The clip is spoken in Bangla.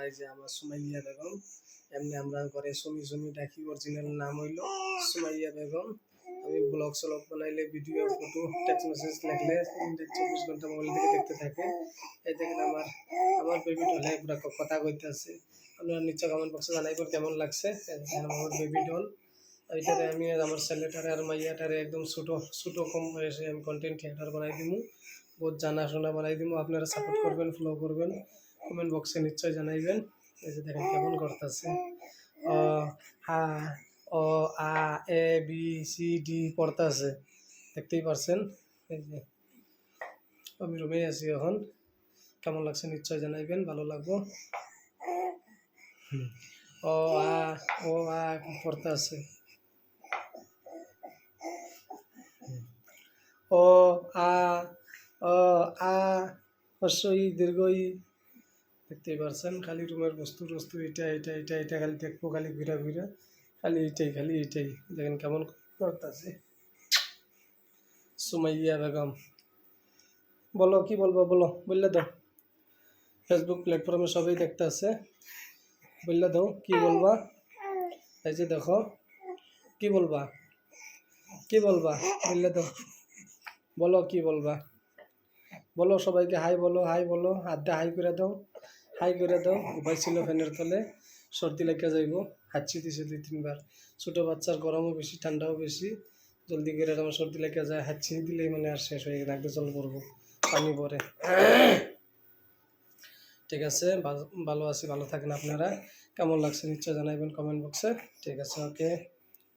এই যে আমার সুমাইয়া বেগম, এমনি আমরা ঘরে সুমি সুমি ডাকি, অরিজিনাল নাম হইল সুমাইয়া বেগম। আমি ব্লগ স্লগ বানাইলে, ভিডিও, ফটো, টেক্সট মেসেজ লিখলে 24 ঘন্টা মোবাইল থেকে দেখতে থাকে। এই দেখেন আমার আমার বেবি ডল পুরা কথা কইতেছে। আপনারা নিশ্চয় কমেন্ট বক্সে জানাইবেন কেমন লাগছে। আমার বেবি ডল এইটারে আমি আমার ছেলেটারে আর মাইয়াটারে একদম ছোটো ছোটো কম বয়সে আমি কন্টেন্ট ক্রিয়েটার বানাই দিমু, বহুত জানাশোনা বানাই দিমু। আপনারা সাপোর্ট করবেন, ফলো করবেন, কমেন্ট বক্সে নিশ্চয় জানাইবেন। এই যে দেখেন কেমন করতেছে, অ হা ও আ এ বি সি ডি পড়তেছে, দেখতেই পারছেন। এই যে আমি রুমেই আছি এখন, কেমন লাগছে নিশ্চয় জানাইবেন, ভালো লাগবো। ও আ ও আ পড়তেছে, ও আ ও আ হস্যই দীর্ঘই, দেখতেই পারছেন। খালি রুমের বস্তু টস্তু এটা এটা এটা এটা খালি দেখবো, খালি ঘুরা ঘুরা, খালি এইটাই দেখেন কেমন করতেছে। সুমাইয়া বেগম, বলো কি বলবো, বলো, বললে দাও। ফেসবুক প্ল্যাটফর্মে সবাই দেখতে আছে, বললে দাও কি বলবা। এই যে দেখো, কি বলবা, কি বলবা, বললে দাও, বলো কি বলবা, বলো সবাইকে হাই বলো, হাই বলো, হাত দিয়ে হাই করে দাও, হাই করে দাও। উপায় ছিল ফ্যানের তলে, সর্দি লেগে যাইব, হাঁচি দিছে 2-3 বার। ছোটো বাচ্চার গরমও বেশি, ঠান্ডাও বেশি, জলদি করে আমার সর্দি লেগে যায়, হাঁচি দিলেই মানে আর শেষ হয়ে গেলে একদম জল পড়বো, পানি পরে। ঠিক আছে, ভালো আছি, ভালো থাকেন আপনারা। কেমন লাগছে নিশ্চয় জানাইবেন কমেন্ট বক্সে। ঠিক আছে, ওকে।